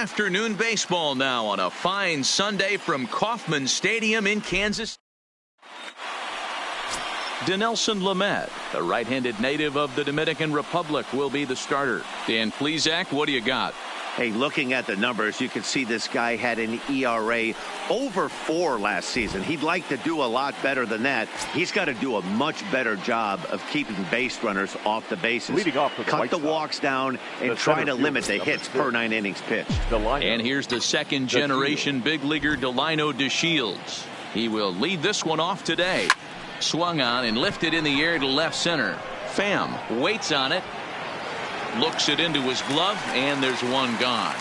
Afternoon baseball now on a fine Sunday from Kauffman Stadium in Kansas. Dinelson Lamet, the right-handed native of the Dominican Republic, will be the starter. Dan Plesac, what do you got? Hey, looking at the numbers, you can see this guy had an ERA over 4 last season. He'd like to do a lot better than that. He's got to do a much better job of keeping base runners off the bases. Leading off for the Cut White the Sox, walks down and try to limit the hits per 9 innings pitched. And here's the second generation big leaguer Delino DeShields. He will lead this one off today. Swung on and lifted in the air to left center. Pham waits on it. Looks it into his glove, and there's one gone.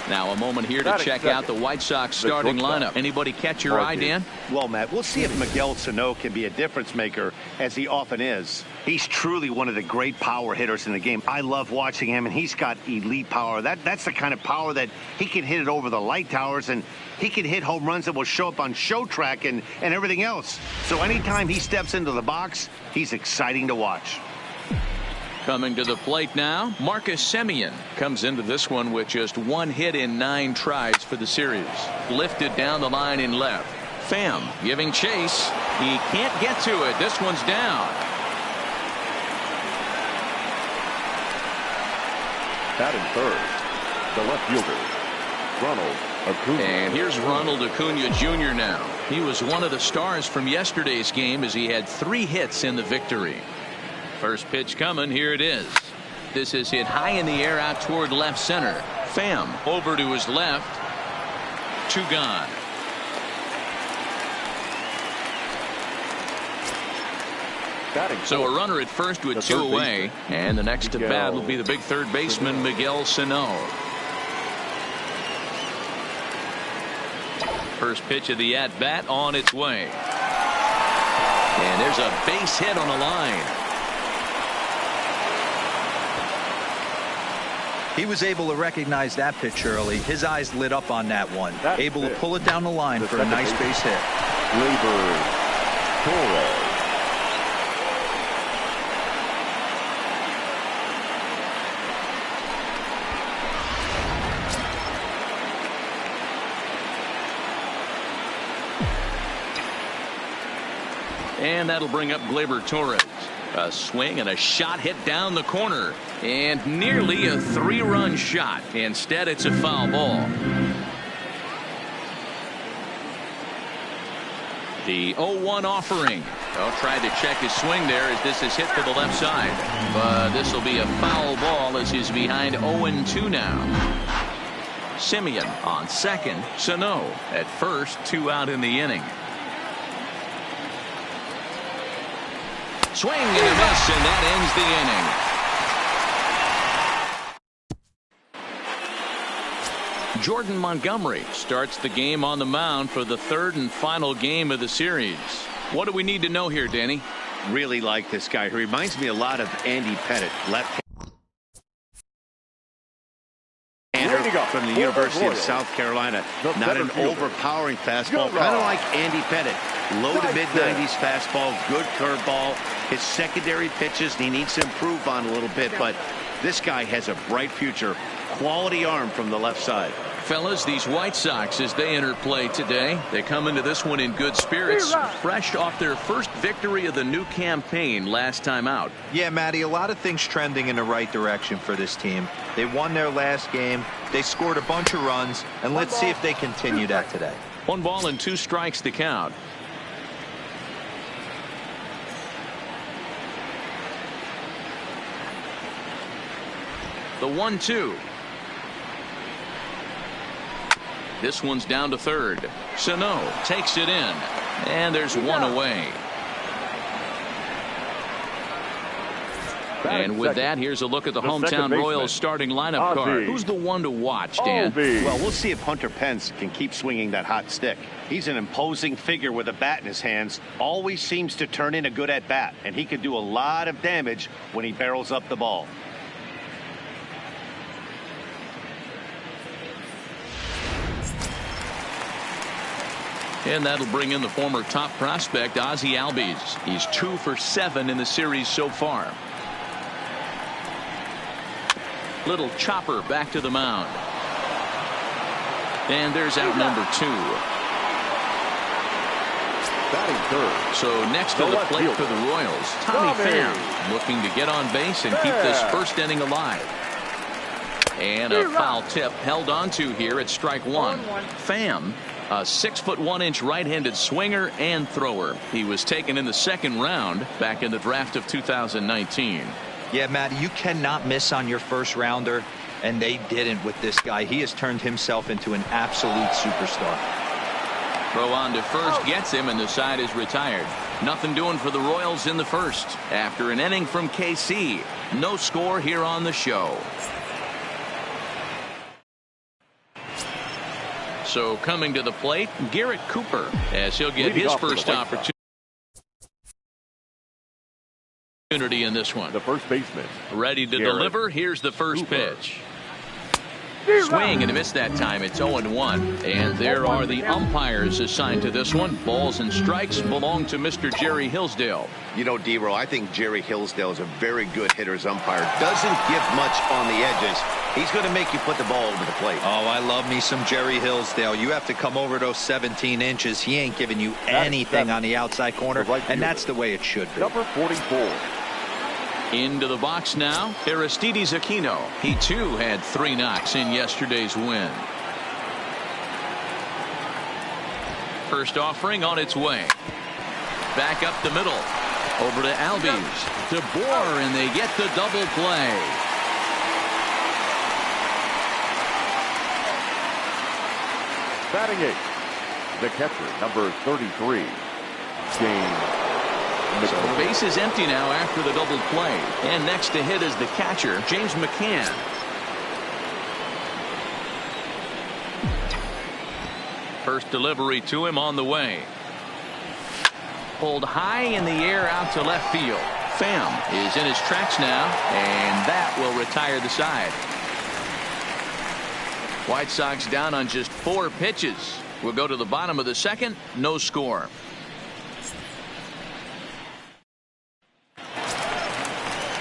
Now a moment here to check out the White Sox starting lineup. Anybody catch your eye, Dan? Well, Matt, we'll see if Miguel Sano can be a difference maker, as he often is. He's truly one of the great power hitters in the game. I love watching him, and he's got elite power. That's the kind of power that he can hit it over the light towers, and he can hit home runs that will show up on show track and everything else. So anytime he steps into the box, he's exciting to watch. Coming to the plate now, Marcus Semien comes into this one with just 1 hit in 9 tries for the series. Lifted down the line in left. Pham giving chase. He can't get to it. This one's down. Batting third, the left fielder, Ronald Acuna. And here's Ronald Acuna Jr. now. He was one of the stars from yesterday's game as he had 3 hits in the victory. First pitch coming. Here it is. This is hit high in the air out toward left center. Pham over to his left. 2 gone. So a runner at first with 2 away. And the next to bat will be the big third baseman Miguel Sano. First pitch of the at-bat on its way. And there's a base hit on the line. He was able to recognize that pitch early. His eyes lit up on that one. Able to pull it down the line for a nice base hit. Gleyber Torres. And that'll bring up Gleyber Torres. A swing and a shot hit down the corner. And nearly a 3-run shot. Instead, it's a foul ball. The 0-1 offering. Tried to check his swing there as this is hit to the left side. But this will be a foul ball as he's behind 0-2 now. Semien on second. Sano at first. 2 out in the inning. Swing and a miss, and that ends the inning. Jordan Montgomery starts the game on the mound for the 3rd and final game of the series. What do we need to know here, Danny? Really like this guy. He reminds me a lot of Andy Pettit, left from the University of South Carolina. Not an overpowering fastball, kind of like Andy Pettit. Low to mid-90s fastball, good curveball. His secondary pitches he needs to improve on a little bit, but this guy has a bright future. Quality arm from the left side. Fellas, these White Sox, as they enter play today, they come into this one in good spirits, fresh off their first victory of the new campaign last time out. Yeah, Matty, a lot of things trending in the right direction for this team. They won their last game. They scored a bunch of runs, and let's see if they continue that today. 1 ball and 2 strikes to count. The 1-2. This one's down to third. Sano takes it in. And there's 1 away. And with that, here's a look at the hometown Royals starting lineup card. Who's the one to watch, Dan? Well, we'll see if Hunter Pence can keep swinging that hot stick. He's an imposing figure with a bat in his hands. Always seems to turn in a good at-bat. And he can do a lot of damage when he barrels up the ball. And that'll bring in the former top prospect, Ozzie Albies. He's 2 for 7 in the series so far. Little chopper back to the mound. And there's out number 2. Batting third. So next to the plate for the Royals, Tommy Pham looking to get on base and keep this first inning alive. And a foul tip held onto here at strike 1. Pham, a 6'1" right-handed swinger and thrower. He was taken in the second round back in the draft of 2019. Yeah, Matt, you cannot miss on your first rounder, and they didn't with this guy. He has turned himself into an absolute superstar. Throw on to first gets him, and the side is retired. Nothing doing for the Royals in the first. After an inning from KC, no score here on the show. So coming to the plate, Garrett Cooper, as he'll get his first opportunity in this one. The first baseman. Ready to deliver. Here's the first pitch. Swing and a miss that time. It's 0-1. And there are the umpires assigned to this one. Balls and strikes belong to Mr. Jerry Hillsdale. You know, D-Row, I think Jerry Hillsdale is a very good hitter's umpire. Doesn't give much on the edges. He's going to make you put the ball over the plate. Oh, I love me some Jerry Hillsdale. You have to come over those 17 inches. He ain't giving you anything on the outside corner, and that's the way it should be. Number 44. Into the box now, Aristides Aquino. He too had 3 knocks in yesterday's win. First offering on its way. Back up the middle. Over to Albies. DeBoer, and they get the double play. Batting 8th. The catcher, number 33. So base is empty now after the double play. And next to hit is the catcher, James McCann. First delivery to him on the way. Pulled high in the air out to left field. Pham is in his tracks now, and that will retire the side. White Sox down on just 4 pitches. We'll go to the bottom of the second. No score.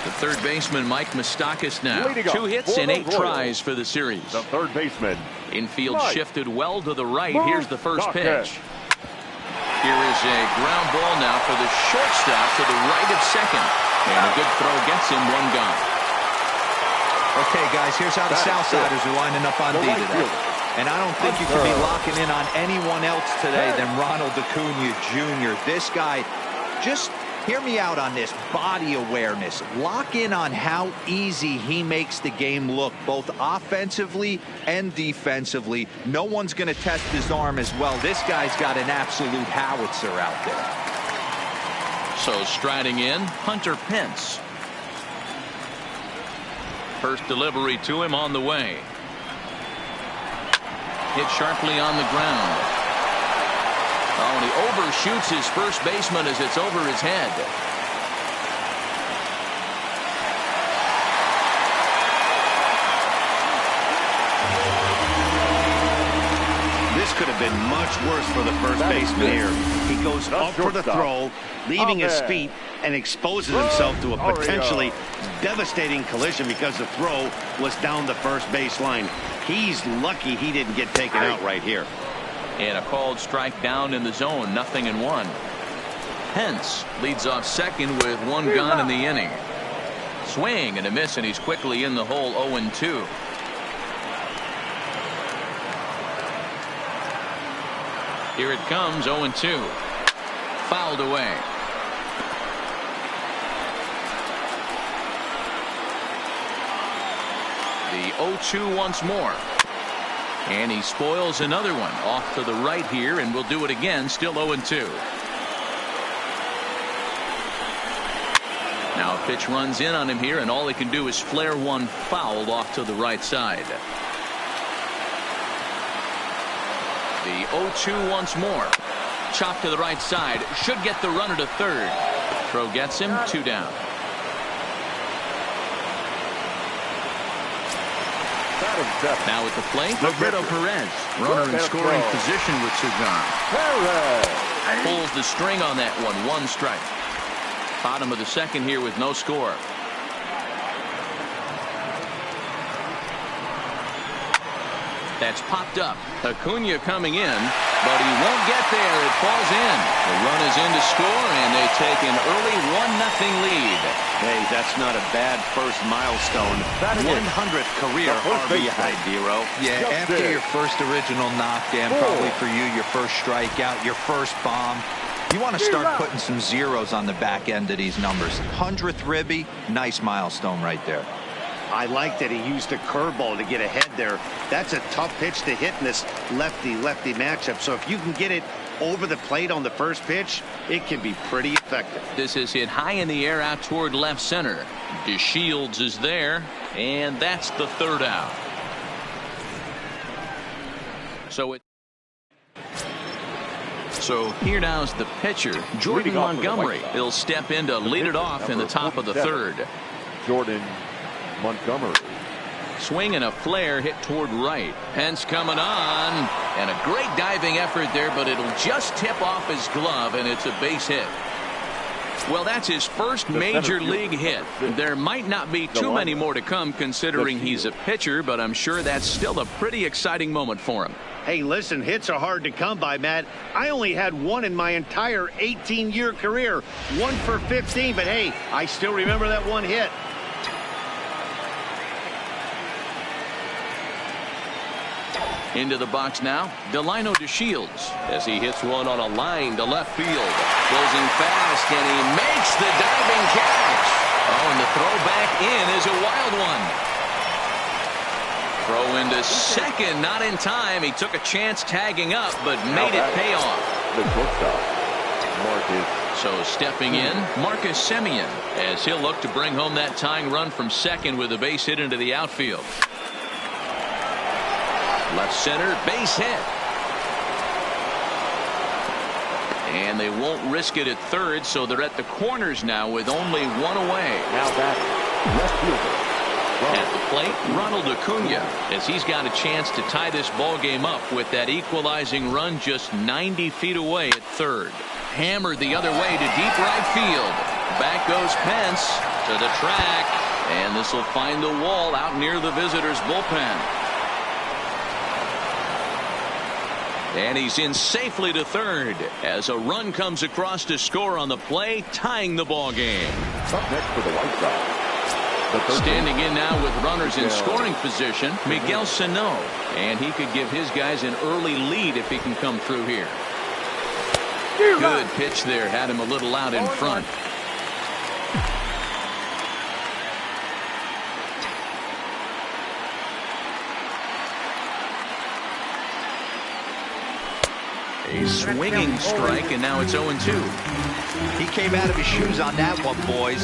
The third baseman, Mike Moustakas, now 2 hits and 8 tries for the series. The third baseman. Infield shifted well to the right. Here's the first pitch. Here is a ground ball now for the shortstop to the right of second. And a good throw gets him 1 gone. Okay, guys, here's how the Southsiders are lining up on D today. And I don't think you can be locking in on anyone else today than Ronald Acuna Jr. This guy, just hear me out on this. Body awareness. Lock in on how easy he makes the game look, both offensively and defensively. No one's going to test his arm as well. This guy's got an absolute howitzer out there. So striding in, Hunter Pence. First delivery to him on the way. Hit sharply on the ground. Oh, and he overshoots his first baseman as it's over his head. This could have been much worse for the first baseman here. He goes up for the throw, leaving his feet, and exposes himself to a potentially devastating collision because the throw was down the first base line. He's lucky he didn't get taken out right here. And a called strike down in the zone, 0-1. Pence leads off second with 1 gone in the inning. Swing and a miss, and he's quickly in the hole, 0-2. Here it comes, 0-2. Fouled away. The 0-2 once more. And he spoils another one off to the right here, and we'll do it again, still 0-2. Now a pitch runs in on him here, and all he can do is flare one foul off to the right side. The 0-2 once more. Chop to the right side. Should get the runner to third. Throw gets him, 2 down. Now at the plate, Roberto Perez. Runner in scoring position with Sugan. Pulls the string on that one. 1 strike. Bottom of the second here with no score. That's popped up. Acuna coming in, but he won't get there. It falls in. The run is in to score, and they take an early 1-0 lead. Hey, that's not a bad first milestone. 100th career RBI, Dero. Yeah, after your first original knockdown, probably for you, your first strikeout, your first bomb, you want to start putting some zeros on the back end of these numbers. 100th ribby, nice milestone right there. I like that he used a curveball to get ahead there. That's a tough pitch to hit in this lefty-lefty matchup. So if you can get it over the plate on the first pitch, it can be pretty effective. This is hit high in the air out toward left center. DeShields is there, and that's the third out. So here now's the pitcher, Jordan Montgomery. He'll step in to lead it off in the top of the third. Jordan Montgomery. Swing and a flare hit toward right. Pence coming on, and a great diving effort there, but it'll just tip off his glove, and it's a base hit. Well, that's his first major league hit. There might not be too many more to come considering he's a pitcher, but I'm sure that's still a pretty exciting moment for him. Hey, listen, hits are hard to come by, Matt. I only had one in my entire 18-year career. 1 for 15, but hey, I still remember that one hit. Into the box now, Delino DeShields as he hits one on a line to left field. Closing fast, and he makes the diving catch. Oh, and the throw back in is a wild one. Throw into second, not in time. He took a chance tagging up, but made it pay off. The shortstop, Marcus. So stepping in, Marcus Semien, as he'll look to bring home that tying run from second with a base hit into the outfield. Left center, base hit. And they won't risk it at third, so they're at the corners now with only one away. Now back, left fielder. At the plate, Ronald Acuna, as he's got a chance to tie this ball game up with that equalizing run just 90 feet away at third. Hammered the other way to deep right field. Back goes Pence to the track, and this will find the wall out near the visitors' bullpen. And he's in safely to third as a run comes across to score on the play, tying the ball game. Up next for the White Sox. Standing in now with runners in scoring position, Miguel Sano. And he could give his guys an early lead if he can come through here. Good pitch there, had him a little out in front. A swinging strike, and now it's 0-2. He came out of his shoes on that one, boys.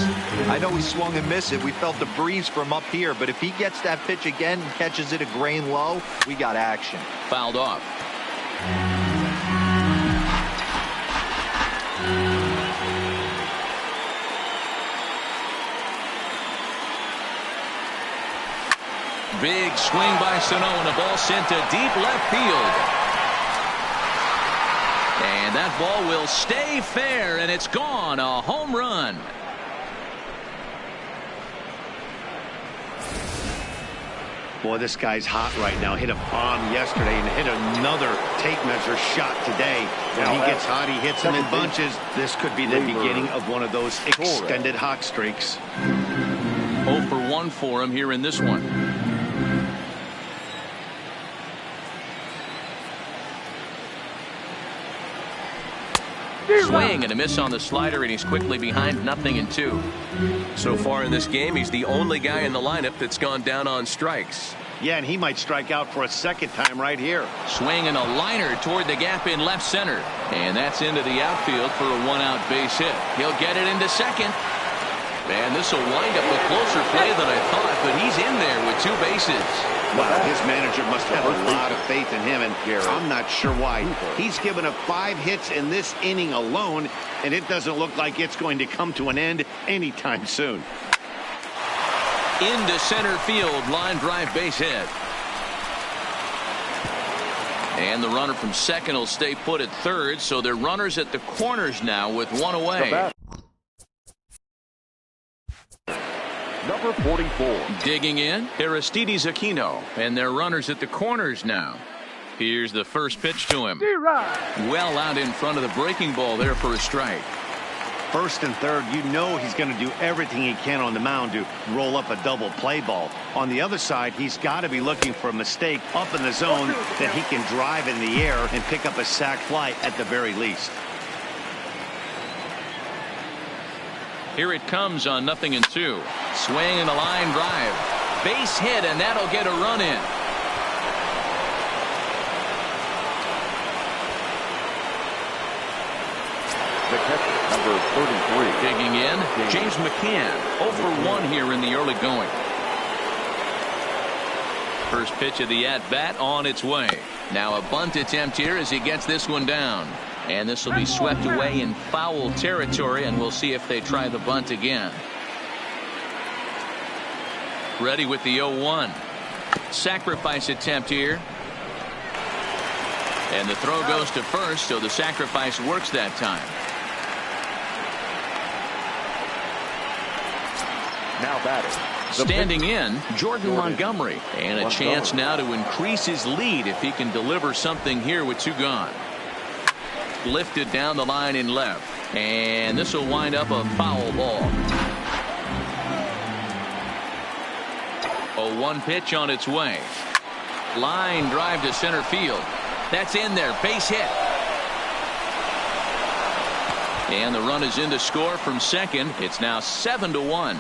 I know he swung and missed it. We felt the breeze from up here, but if he gets that pitch again and catches it a grain low, we got action. Fouled off. Big swing by Sano, and a ball sent to deep left field. And that ball will stay fair, and it's gone. A home run. Boy, this guy's hot right now. Hit a bomb yesterday and hit another tape measure shot today. When he gets hot, he hits them in bunches. This could be the beginning of one of those extended hot streaks. 0 for 1 for him here in this one. Swing and a miss on the slider, and he's quickly behind 0-2. So far in this game, he's the only guy in the lineup that's gone down on strikes. Yeah, and he might strike out for a second time right here. Swing and a liner toward the gap in left center. And that's into the outfield for a one-out base hit. He'll get it into second. And this will wind up a closer play than I thought, but he's in there with 2 bases. Wow, his manager must have a lot of faith in him, and I'm not sure why. He's given up 5 hits in this inning alone, and it doesn't look like it's going to come to an end anytime soon. Into center field, line drive base hit. And the runner from second will stay put at third, so they're runners at the corners now with 1 away. number 44. Digging in, Edaug-ethanb, and their runners at the corners now. Here's the first pitch to him. Well out in front of the breaking ball there for a strike. First and third, you know he's going to do everything he can on the mound to roll up a double play ball. On the other side, he's got to be looking for a mistake up in the zone that he can drive in the air and pick up a sac fly at the very least. Here it comes on 0-2. Swing and a line drive. Base hit, and that'll get a run in. The catcher, number 33. Digging in, James McCann. 0 for 1 here in the early going. First pitch of the at-bat on its way. Now a bunt attempt here as he gets this one down. And this will be swept away in foul territory, and we'll see if they try the bunt again. Ready with the 0-1. Sacrifice attempt here. And the throw goes to first, so the sacrifice works that time. Now batting. Standing in, Jordan Montgomery. And a chance now to increase his lead if he can deliver something here with 2 gone. Lifted down the line in left. And this will wind up a foul ball. A 1 pitch on its way. Line drive to center field. That's in there. Base hit. And the run is in to score from second. It's now 7-1.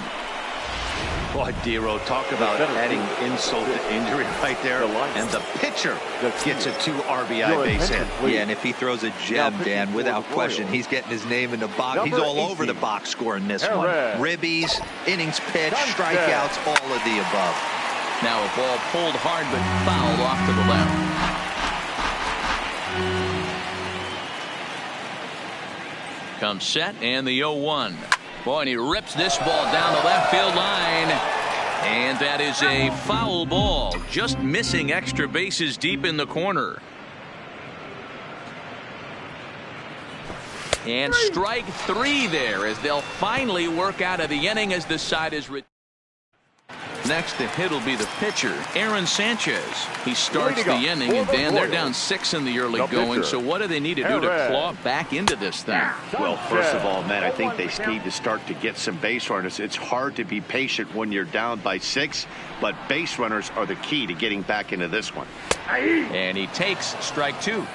Boy, Dero, talk about adding insult to injury right there. And the pitcher gets a 2 RBI base hit. Yeah, and if he throws a gem, Dan, without question, he's getting his name in the box. He's all over the box scoring this one. Ribbies, innings pitched, strikeouts, all of the above. Now a ball pulled hard but fouled off to the left. Comes set and the 0-1. Boy, and he rips this ball down the left field line. And that is a foul ball. Just missing extra bases deep in the corner. And strike 3 there as they'll finally work out of the inning as the side is next to hit will be the pitcher, Aaron Sanchez. He starts the inning, and Dan, they're down 6 in the early going. So what do they need to do to claw back into this thing? Well, first of all, man, I think they need to start to get some base runners. It's hard to be patient when you're down by 6, but base runners are the key to getting back into this one. And he takes strike 2.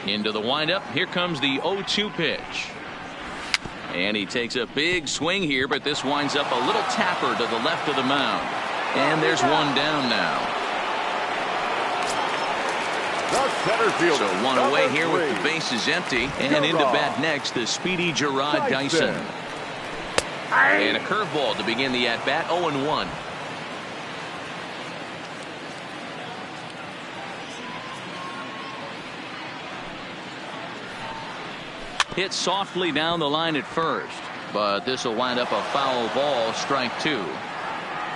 Into the windup. Here comes the 0-2 pitch. And he takes a big swing here, but this winds up a little tapper to the left of the mound. And there's one down now. So 1 away here with the bases empty. And into bat next, the speedy Jarrod Dyson. And a curveball to begin the at-bat, 0-1. Hit softly down the line at first, but this will wind up a foul ball, strike 2.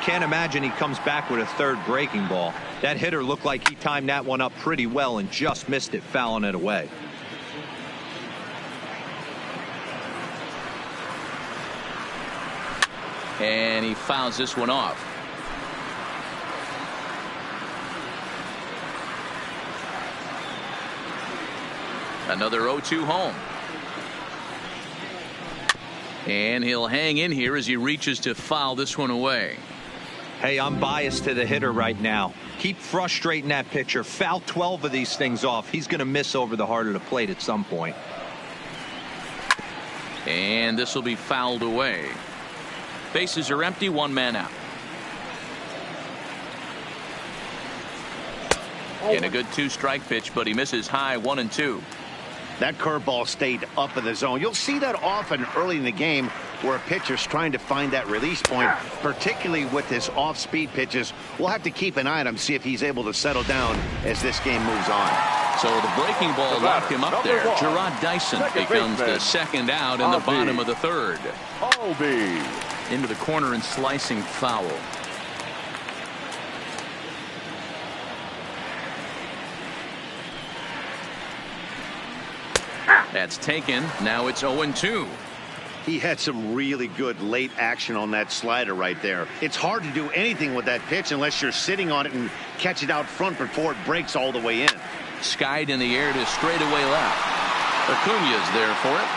Can't imagine he comes back with a third breaking ball. That hitter looked like he timed that one up pretty well and just missed it, fouling it away. And he fouls this one off. Another 0-2 home. And he'll hang in here as he reaches to foul this one away. Hey, I'm biased to the hitter right now. Keep frustrating that pitcher. Foul 12 of these things off. He's going to miss over the heart of the plate at some point. And this will be fouled away. Bases are empty, 1 man out. And a good 2-strike pitch, but he misses high, 1-2. That curveball stayed up in the zone. You'll see that often early in the game where a pitcher's trying to find that release point, particularly with his off-speed pitches. We'll have to keep an eye on him, see if he's able to settle down as this game moves on. So the breaking ball locked him up there. Jarrod Dyson becomes the second out in the bottom of the third. Into the corner and slicing foul. That's taken. Now it's 0-2. He had some really good late action on that slider right there. It's hard to do anything with that pitch unless you're sitting on it and catch it out front before it breaks all the way in. Skied in the air to straightaway left. Acuna's there for it.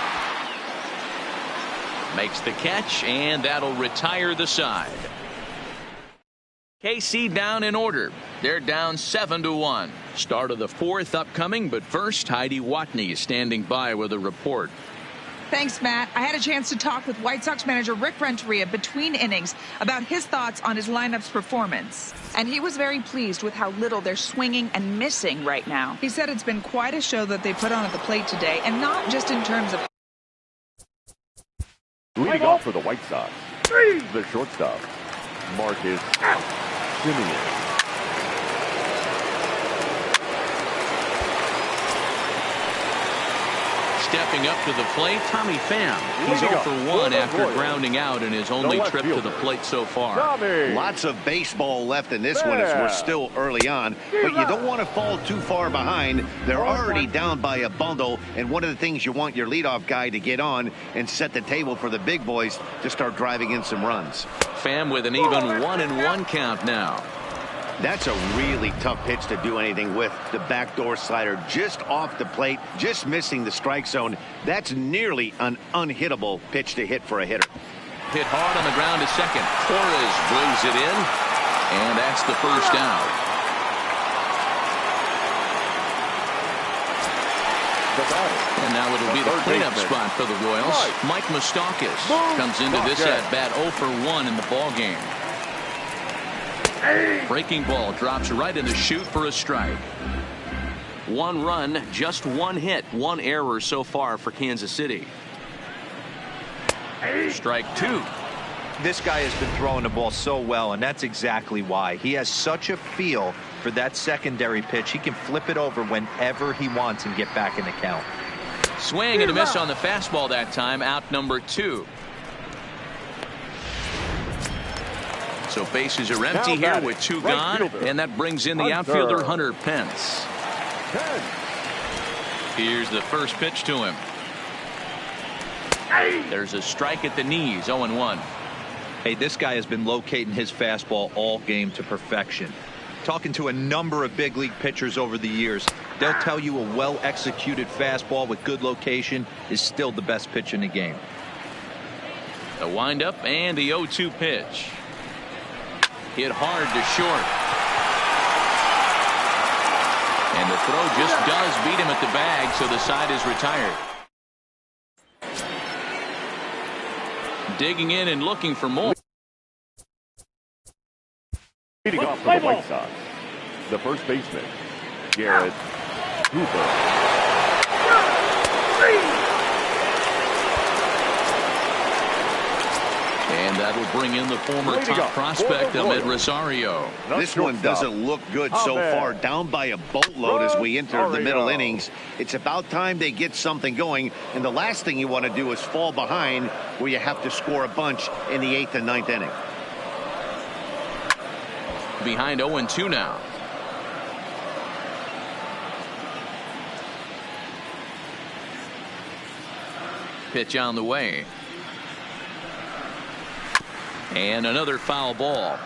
Makes the catch, and that'll retire the side. KC down in order. They're down 7-1. Start of the fourth upcoming, but first, Heidi Watney is standing by with a report. Thanks, Matt. I had a chance to talk with White Sox manager Rick Renteria between innings about his thoughts on his lineup's performance. And he was very pleased with how little they're swinging and missing right now. He said it's been quite a show that they put on at the plate today, and not just in terms of... Leading off for the White Sox, the shortstop, Marcus Semien. Stepping up to the plate, Tommy Pham. He's 0 for 1 after grounding out in his only trip to the plate so far. Lots of baseball left in this one as we're still early on, but you don't want to fall too far behind. They're already down by a bundle, and one of the things you want your leadoff guy to get on and set the table for the big boys to start driving in some runs. Pham with an even 1-1 count now. That's a really tough pitch to do anything with. The backdoor slider just off the plate, just missing the strike zone. That's nearly an unhittable pitch to hit for a hitter. Hit hard on the ground to second. Torres brings it in, and that's the first out. And now it'll be the cleanup spot for the Royals. Mike Moustakas comes into this at-bat 0 for 1 in the ballgame. Breaking ball drops right in the chute for a strike. 1 run, just 1 hit, 1 error so far for Kansas City. Strike 2. This guy has been throwing the ball so well, and that's exactly why. He has such a feel for that secondary pitch. He can flip it over whenever he wants and get back in the count. Swing and a miss on the fastball that time. Out number 2. So bases are empty here with 2 gone, and that brings in the outfielder Hunter Pence. Here's the first pitch to him. There's a strike at the knees. 0-1. Hey, this guy has been locating his fastball all game to perfection. Talking to a number of big league pitchers over the years, they'll tell you a well-executed fastball with good location is still the best pitch in the game. The windup and the 0-2 pitch. Hit hard to short. And the throw just does beat him at the bag, so the side is retired. Digging in and looking for more. Leading off for the White Sox, the first baseman, Garrett Hooper. And that'll bring in the former top prospect, Ahmed Rosario. This one doesn't look good so far. Down by a boatload as we enter the middle innings. It's about time they get something going. And the last thing you want to do is fall behind where you have to score a bunch in the 8th and 9th inning. Behind 0-2 now. Pitch on the way. And another foul ball.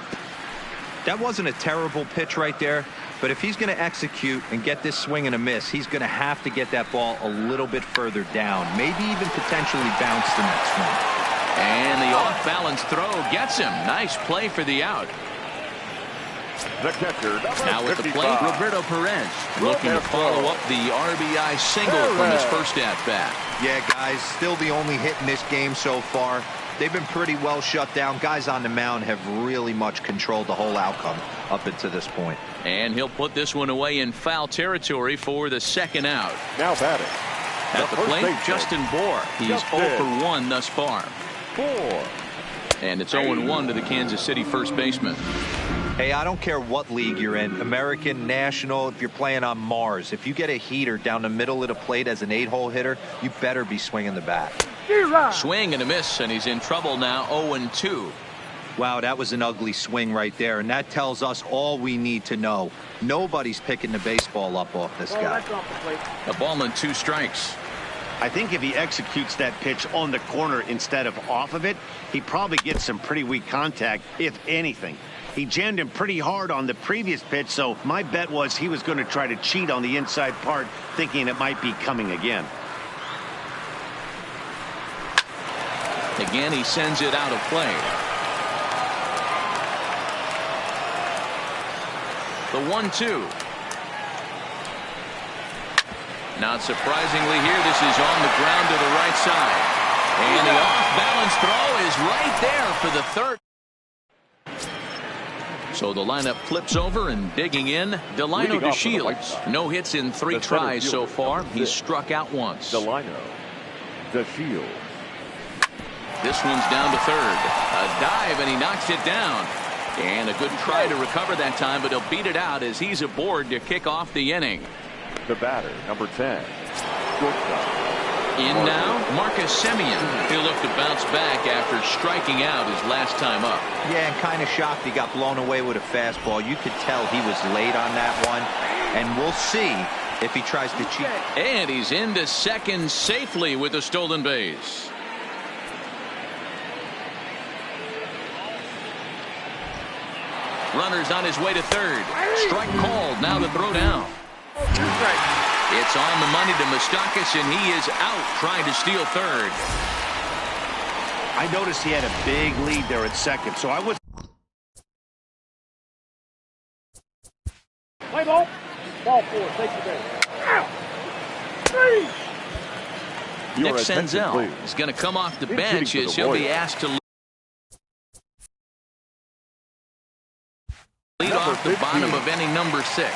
That wasn't a terrible pitch right there, but if he's going to execute and get this swing and a miss, he's going to have to get that ball a little bit further down, maybe even potentially bounce the next one. And the off-balance throw gets him. Nice play for the out. The catcher, now at the plate, Roberto Perez looking to follow up the RBI single from his first at-bat. Yeah, guys, still the only hit in this game so far. They've been pretty well shut down. Guys on the mound have really much controlled the whole outcome up until this point. And he'll put this one away in foul territory for the second out. Now batting. At the plate, Justin Bour. He's 0 for 1 thus far. And it's 0-1 to the Kansas City first baseman. Hey, I don't care what league you're in, American, National, if you're playing on Mars. If you get a heater down the middle of the plate as an 8-hole hitter, you better be swinging the bat. Swing and a miss, and he's in trouble now. 0-2. Wow, that was an ugly swing right there, and that tells us all we need to know. Nobody's picking the baseball up off this guy. A ball and 2 strikes. I think if he executes that pitch on the corner instead of off of it, he probably gets some pretty weak contact, if anything. He jammed him pretty hard on the previous pitch, so my bet was he was going to try to cheat on the inside part, thinking it might be coming again. Again, he sends it out of play. The 1-2. Not surprisingly here, this is on the ground to the right side. And the off-balance throw is right there for the third. So the lineup flips over, and digging in, Delino DeShields. No hits in 3 tries so far. He's struck out once. Delino DeShields. This one's down to third. A dive, and he knocks it down. And a good try to recover that time, but he'll beat it out as he's aboard to kick off the inning. The batter, number 10, shortstop. In now, Marcus Semien. He'll look to bounce back after striking out his last time up. Yeah, and kind of shocked he got blown away with a fastball. You could tell he was late on that one, and we'll see if he tries to cheat. And he's into second safely with a stolen base. Runner's on his way to third. Strike called. Now the throw down. It's on the money to Moustakas, and he is out trying to steal third. I noticed he had a big lead there at second, so I was. Play ball. Ball 4. Take the base. Nick Senzel is going to come off the bench as he'll be asked to lead off the bottom of inning number 6.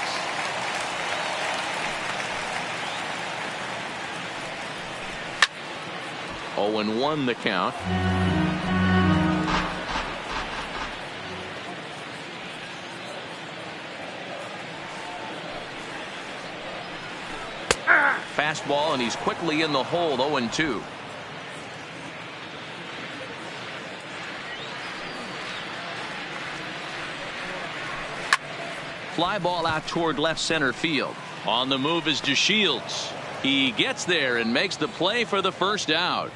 Oh, and 1 the count. Fastball, and he's quickly in the hole. 0-2. Fly ball out toward left center field. On the move is DeShields. He gets there and makes the play for the first out.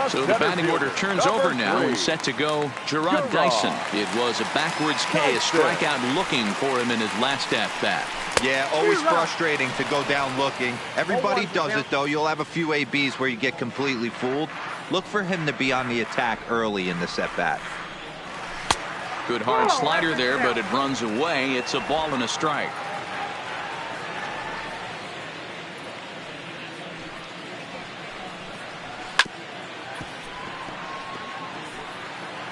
So the batting order turns over now, and set to go Gerard Dyson. It was a backwards K, a strikeout looking for him in his last at-bat. Yeah, always frustrating to go down looking. Everybody does it, though. You'll have a few ABs where you get completely fooled. Look for him to be on the attack early in this at-bat. Good hard slider there, but it runs away. It's a ball and a strike.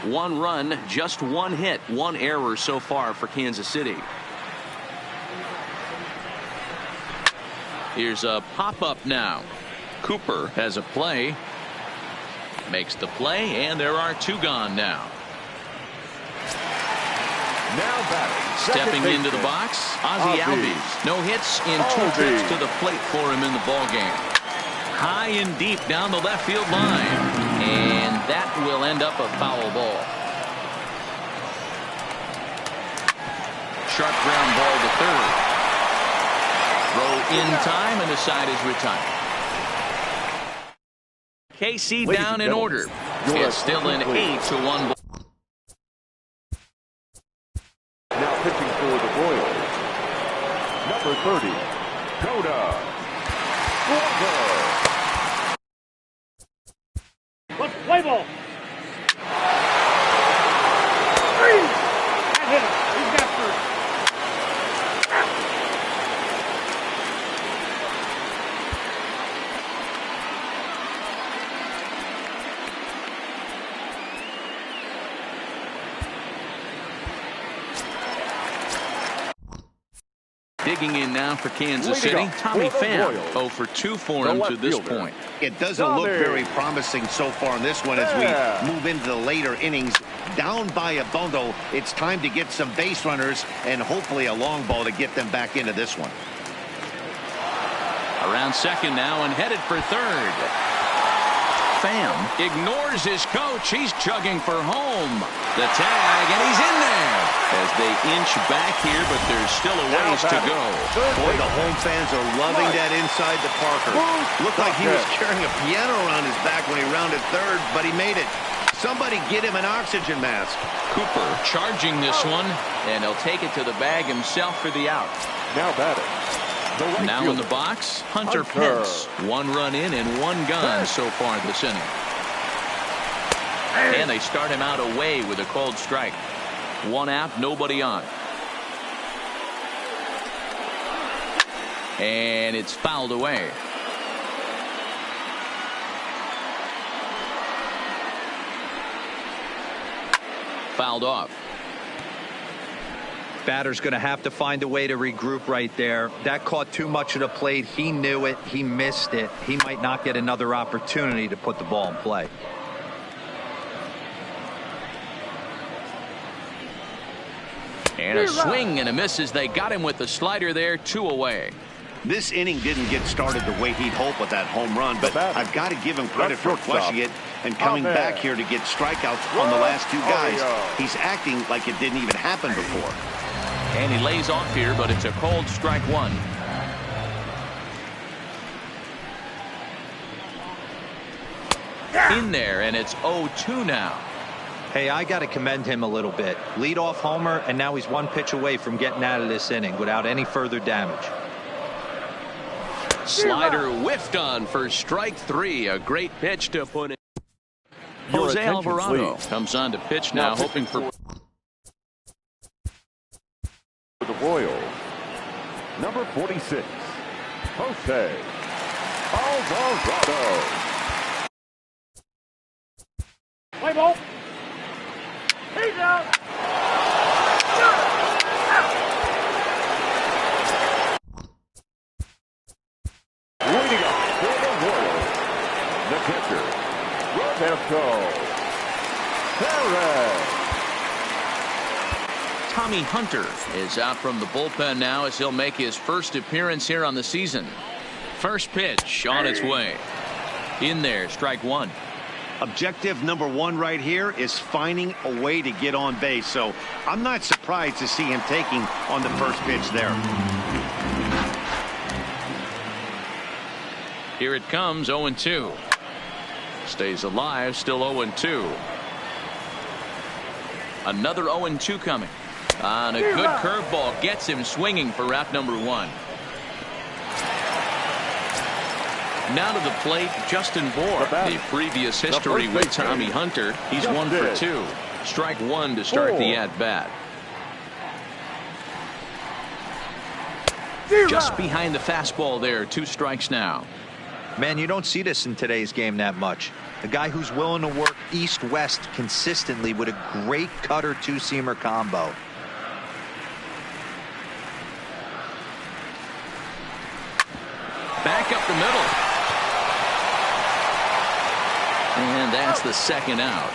One run, just 1 hit, 1 error so far for Kansas City. Here's a pop-up now. Cooper has a play. Makes the play, and there are 2 gone now. Now batting, stepping into the box, Ozzie Albies. No hits in 2 trips to the plate for him in the ballgame. High and deep down the left field line, and that will end up a foul ball. Sharp ground ball to third. Throw in time, and the side is retired. KC down in order. It's still an 8-1 ball. Now pitching for the Royals, number 30, Coda. Let's play ball. 3. That hit him. He's got first. Digging in now for Kansas City, Tommy Pham. 0 for 2 for him to this point. It doesn't look very promising so far in this one as we move into the later innings. Down by a bundle, it's time to get some base runners and hopefully a long ball to get them back into this one. Around second now and headed for third. Pham ignores his coach. He's chugging for home. The tag, and he's in there as they inch back here, but there's still a ways to go. Boy, the home fans are loving that inside to Parker. Looked like he was carrying a piano around his back when he rounded third, but he made it. Somebody get him an oxygen mask. Cooper charging this one, and he'll take it to the bag himself for the out. Now batting. Now in the box, Hunter Pence. 1 run in and 1 gone so far this inning. And they start him out away with a called strike. 1 out, nobody on. And it's fouled away. Fouled off. Batter's going to have to find a way to regroup right there. That caught too much of the plate. He knew it. He missed it. He might not get another opportunity to put the ball in play. And a swing and a miss as they got him with the slider there. 2 away. This inning didn't get started the way he'd hoped with that home run, but I've got to give him credit for flushing it and coming back here to get strikeouts on the last 2 guys. He's acting like it didn't even happen before. And he lays off here, but it's a called strike 1. In there, and it's 0-2 now. Hey, I got to commend him a little bit. Leadoff homer, and now he's 1 pitch away from getting out of this inning without any further damage. Slider whiffed on for strike 3. A great pitch to put in. Jose Alvarado comes on to pitch now, hoping for the Royals. Number 46, Jose Alvarado. Play ball. He's out. Leading up for the Royals, the pitcher, Roberto Perez. Tommy Hunter is out from the bullpen now as he'll make his first appearance here on the season. First pitch on its way. In there, strike 1. Objective number 1 right here is finding a way to get on base. So I'm not surprised to see him taking on the first pitch there. Here it comes, 0-2. Stays alive, still 0-2. Another 0-2 coming. On a good curveball gets him swinging for route number 1. Now to the plate, Justin Bour. The previous history with Tommy Hunter. He's 1 for 2. Strike 1 to start the at-bat. Just behind the fastball there. 2 strikes now. Man, you don't see this in today's game that much. A guy who's willing to work east-west consistently with a great cutter 2-seamer combo. Back up the middle. And that's the second out.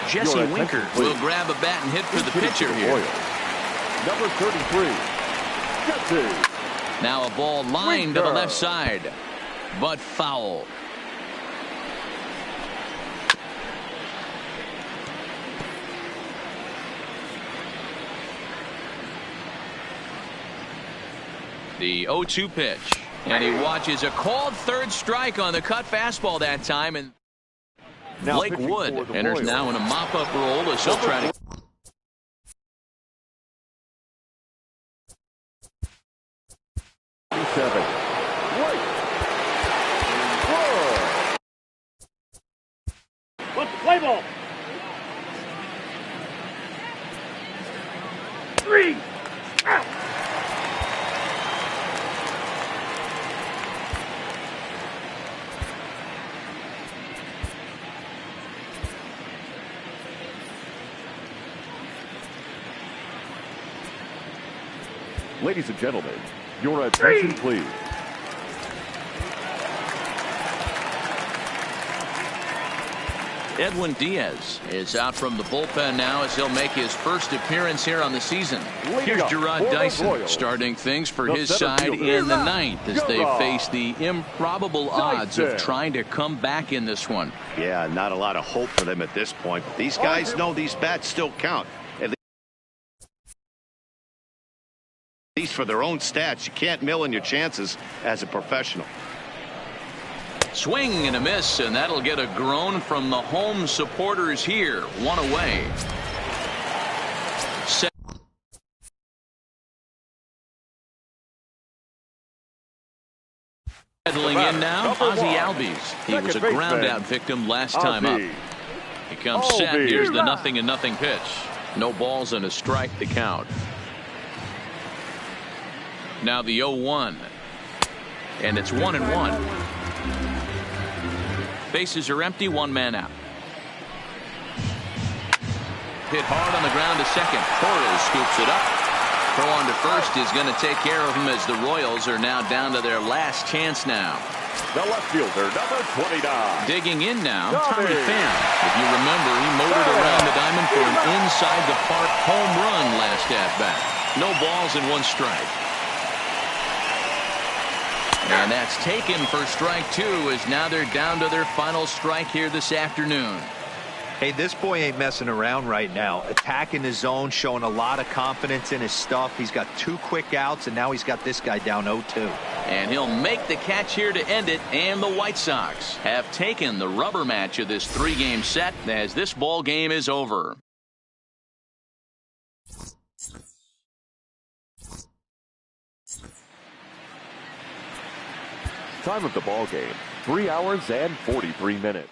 Jesse Winker will grab a bat and hit for the pitcher here. Number 33, Jesse. Now a ball lined to the left side, but foul. The 0-2 pitch. And he watches a called third strike on the cut fastball that time. And now Blake Wood enters now in a mop-up role as he'll try to. What's the play ball? 3 out. Ladies and gentlemen, your attention, please. Edwin Diaz is out from the bullpen now as he'll make his first appearance here on the season. Here's Gerard Dyson starting things for his side in the ninth as they face the improbable odds of trying to come back in this one. Yeah, not a lot of hope for them at this point. These guys know these bats still count. At least for their own stats. You can't mill in your chances as a professional. Swing and a miss, and that'll get a groan from the home supporters here. One away. Settling in now, Ozzie Albies. He was a ground-out victim last time up. He comes set. Here's the 0-0 pitch. No balls and a strike to count. Now the 0-1. And it's 1-1. Bases are empty, one man out. Hit hard on the ground to second. Torres scoops it up. Throw on to first is going to take care of him as the Royals are now down to their last chance now. The left fielder, number 29. Digging in now, Tommy Pham. If you remember, he motored around the diamond for an inside-the-park home run last at-bat. No balls and one strike. And that's taken for strike two as now they're down to their final strike here this afternoon. Hey, this boy ain't messing around right now. Attacking his zone, showing a lot of confidence in his stuff. He's got 2 quick outs, and now he's got this guy down 0-2. And he'll make the catch here to end it, and the White Sox have taken the rubber match of this 3-game set as this ball game is over. Time of the ball game, 3 hours and 43 minutes.